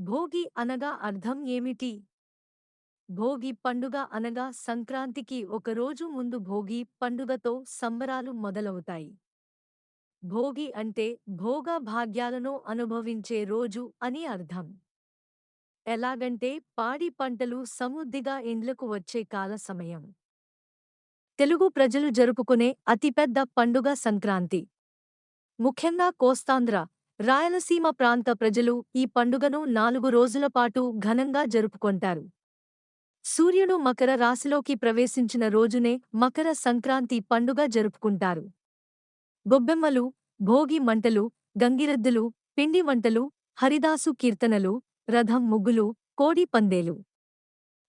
భోగి అనగా అర్థం ఏమిటి? భోగి పండుగ అనగా సంక్రాంతికి ఒక రోజు ముందు భోగి పండుగతో సంబరాలు మొదలవుతాయి. భోగి అంటే భోగ భాగ్యాలను అనుభవించే రోజు అని అర్థం. ఎలాగంటే పాడి పంటలు సమృద్ధిగా ఇండ్లకు వచ్చే కాల సమయం. తెలుగు ప్రజలు జరుపుకునే అతిపెద్ద పండుగ సంక్రాంతి. ముఖ్యంగా కోస్తాంధ్ర, రాయలసీమ ప్రాంత ప్రజలు ఈ పండుగను 4 రోజుల పాటు ఘనంగా జరుపుకొంటారు. సూర్యుడు మకర రాశిలోకి ప్రవేశించిన రోజునే మకర సంక్రాంతి పండుగ జరుపుకుంటారు. గొబ్బెమ్మలు, భోగి మంటలు, గంగిరెద్దులు, పిండి వంటలు, హరిదాసు కీర్తనలు, రథం ముగ్గులు, కోడి పందేలు.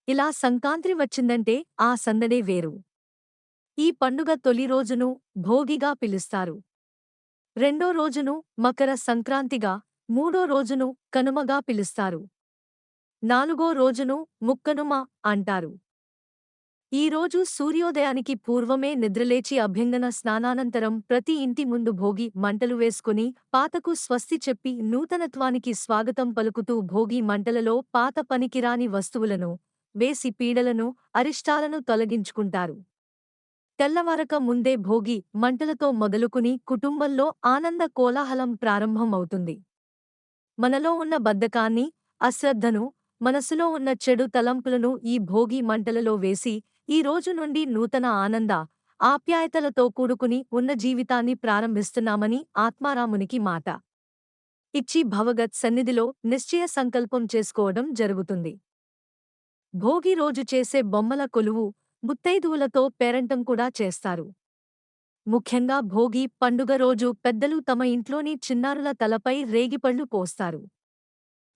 ఇలా సంక్రాంతి వచ్చిందంటే ఆ సందడే వేరు. ఈ పండుగ తొలి రోజును భోగిగా పిలుస్తారు. రెండో రోజును మకర సంక్రాంతిగా, మూడో రోజును కనుమగా పిలుస్తారు. నాలుగో రోజును ముక్కనుమ అంటారు. ఈ రోజు సూర్యోదయానికి పూర్వమే నిద్రలేచి అభ్యంగన స్నానానంతరం ప్రతి ఇంటి ముందు భోగి మంటలు వేసుకుని పాతకు స్వస్తి చెప్పి నూతనత్వానికి స్వాగతం పలుకుతూ భోగి మంటలలో పాత పనికిరాని వస్తువులను వేసి పీడలను, అరిష్టాలను తొలగించుకుంటారు. తెల్లవారక ముందే భోగి మంటలతో మొదలుకుని కుటుంబంలో ఆనంద కోలాహలం ప్రారంభమవుతుంది. మనలో ఉన్న బద్ధకాన్ని, అశ్రద్ధను, మనసులో ఉన్న చెడు తలంపులను ఈ భోగి మంటలలో వేసి ఈ రోజు నుండి నూతన ఆనంద, ఆప్యాయతలతో కూడుకుని ఉన్న జీవితాన్ని ప్రారంభిస్తున్నామని ఆత్మారామునికి మాట ఇచ్చి భగవత్ సన్నిధిలో నిశ్చయ సంకల్పం చేసుకోవడం జరుగుతుంది. భోగి రోజు చేసే బొమ్మల కొలువు, ముత్తైదువులతో పేరంటం కూడా చేస్తారు. ముఖ్యంగా భోగి పండుగ రోజు పెద్దలు తమ ఇంట్లోని చిన్నారుల తలపై రేగిపళ్ళు పోస్తారు.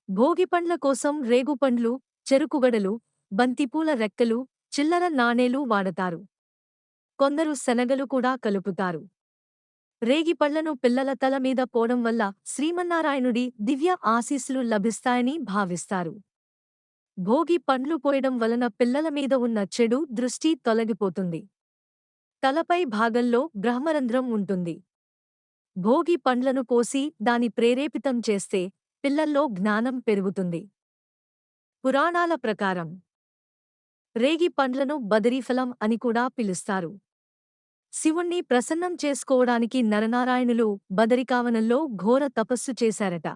భోగిపండ్ల కోసం రేగుపండ్లు, చెరుకుగడలు, బంతిపూల రెక్కలు, చిల్లర నాణేలు వాడతారు. కొందరు శనగలు కూడా కలుపుతారు. రేగిపళ్లను పిల్లల తల మీద పోవడం వల్ల శ్రీమన్నారాయణుడి దివ్య ఆశీస్సులు లభిస్తాయని భావిస్తారు. భోగి పండ్లు పోయడం వలన పిల్లల మీద ఉన్న చెడు దృష్టి తొలగిపోతుంది. తలపై భాగంలో బ్రహ్మరంధ్రం ఉంటుంది. భోగి పండ్లను పోసి దాని ప్రేరేపితం చేస్తే పిల్లల్లో జ్ఞానం పెరుగుతుంది. పురాణాల ప్రకారం రేగి పండ్లను బదరీఫలం అని కూడా పిలుస్తారు. శివుణ్ణి ప్రసన్నం చేసుకోవడానికి నరనారాయణులు బదరికావనంలో ఘోర తపస్సు చేశారట.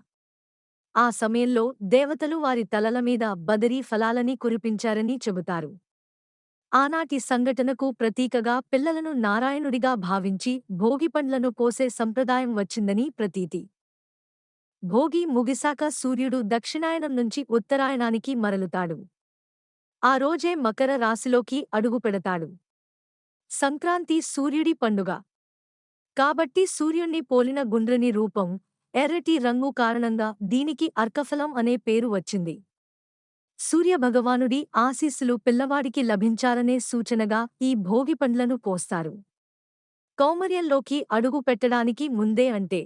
ఆ సమయంలో దేవతలు వారి తలల మీద బదరీ ఫలాలని కురిపించారని చెబుతారు. ఆనాటి సంఘటనకు ప్రతీకగా పిల్లలను నారాయణుడిగా భావించి భోగిపండ్లను పోసే సంప్రదాయం వచ్చిందని ప్రతీతి. భోగి ముగిశాక సూర్యుడు దక్షిణాయనం నుంచి ఉత్తరాయణానికి మరలుతాడు. ఆ రోజే మకర రాశిలోకి అడుగుపెడతాడు. సంక్రాంతి సూర్యుడి పండుగ కాబట్టి సూర్యుణ్ణి పోలిన గుండ్రని రూపం, ఎర్రటి రంగు కారణంగా దీనికి అర్కఫలం అనే పేరు వచ్చింది. సూర్యభగవానుడి ఆశీస్సులు పిల్లవాడికి లభించాలనే సూచనగా ఈ భోగిపండ్లను పోస్తారు. కౌమార్యంలోకి అడుగు పెట్టడానికి ముందే అంటే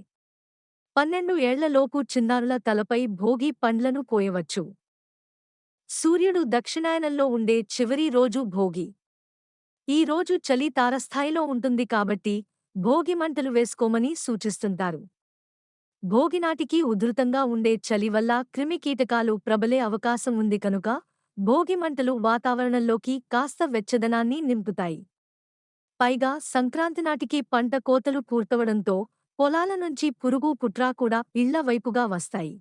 12 ఏళ్లలోపు చిన్నారుల తలపై భోగి పండ్లను పోయవచ్చు. సూర్యుడు దక్షిణాయనంలో ఉండే చివరి రోజు భోగి. ఈ రోజు చలి తారస్థాయిలో ఉంటుంది కాబట్టి భోగిమంటలు వేసుకోమని సూచిస్తుంటారు. భోగినాటికి ఉధృతంగా ఉండే చలి వల్ల క్రిమికీటకాలు ప్రబలే అవకాశం ఉంది కనుక భోగిమంటలు వాతావరణంలోకి కాస్త వెచ్చదనాన్ని నింపుతాయి. పైగా సంక్రాంతి నాటికి పంట కోతలు పూర్తవడంతో పొలాల నుంచి పురుగు పుట్రా కూడా ఇళ్ల వైపుగా వస్తాయి.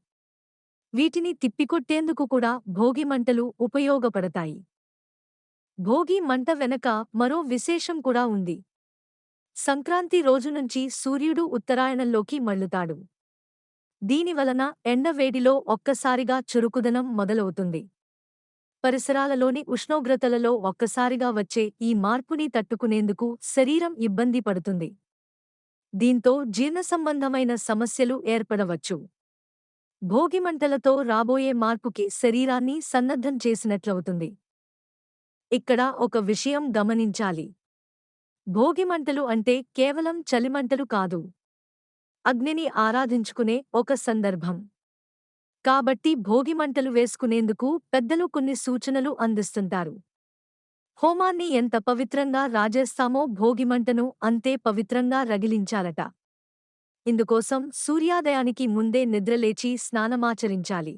వీటిని తిప్పికొట్టేందుకు కూడా భోగిమంటలు ఉపయోగపడతాయి. భోగి మంట వెనక మరో విశేషం కూడా ఉంది. సంక్రాంతి రోజు నుంచి సూర్యుడు ఉత్తరాయణంలోకి మళ్ళుతాడు. దీనివలన ఎండవేడిలో ఒక్కసారిగా చురుకుదనం మొదలవుతుంది. పరిసరాలలోని ఉష్ణోగ్రతలలో ఒక్కసారిగా వచ్చే ఈ మార్పుని తట్టుకునేందుకు శరీరం ఇబ్బంది పడుతుంది. దీంతో జీర్ణసంబంధమైన సమస్యలు ఏర్పడవచ్చు. భోగిమంటలతో రాబోయే మార్పుకి శరీరాన్ని సన్నద్ధం చేసినట్లవుతుంది. ఇక్కడ ఒక విషయం గమనించాలి. భోగిమంటలు అంటే కేవలం చలిమంటలు కాదు. అగ్నిని ఆరాధించుకునే ఒక సందర్భం. కాబట్టి భోగిమంటలు వేసుకునేందుకు పెద్దలు కొన్ని సూచనలు అందిస్తుంటారు. హోమాన్ని ఎంత పవిత్రంగా రాజేస్తామో భోగిమంటను అంతే పవిత్రంగా రగిలించాలట. ఇందుకోసం సూర్యోదయానికి ముందే నిద్రలేచి స్నానమాచరించాలి.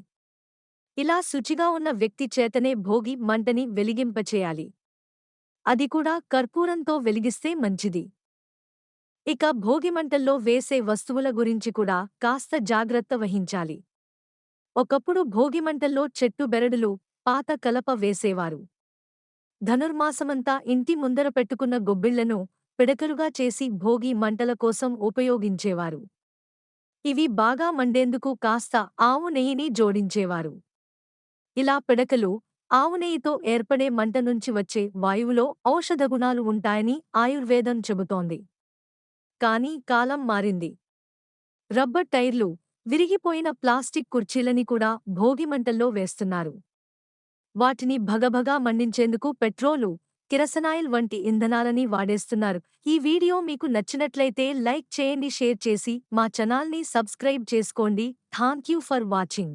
ఇలా శుచిగా ఉన్న వ్యక్తి చేతనే భోగి మంటని వెలిగింపచేయాలి. అది కూడా కర్పూరంతో వెలిగిస్తే మంచిది. ఇక భోగిమంటల్లో వేసే వస్తువుల గురించి కూడా కాస్త జాగ్రత్త వహించాలి. ఒకప్పుడు భోగిమంటల్లో చెట్టు బెరడులు, పాత కలప వేసేవారు. ధనుర్మాసమంతా ఇంటి ముందర పెట్టుకున్న గొబ్బిళ్లను పిడకలుగా చేసి భోగి మంటల కోసం ఉపయోగించేవారు. ఇవి బాగా మండేందుకు కాస్త ఆవు నెయ్యిని జోడించేవారు. ఇలా పిడకలు, ఆవు నెయ్యితో ఏర్పడే మంట నుంచి వచ్చే వాయువులో ఔషధగుణాలు ఉంటాయని ఆయుర్వేదం చెబుతోంది. కానీ కాలం మారింది. రబ్బర్ టైర్లు, విరిగిపోయిన ప్లాస్టిక్ కుర్చీలని కూడా భోగిమంటల్లో వేస్తున్నారు. వాటిని భగభగా మండించేందుకు పెట్రోలు, కిరసనాయిల్ వంటి ఇంధనాలని వాడేస్తున్నారు. ఈ వీడియో మీకు నచ్చినట్లయితే లైక్ చేయండి, షేర్ చేసి మా ఛానల్ని సబ్స్క్రైబ్ చేసుకోండి. Thank you for watching.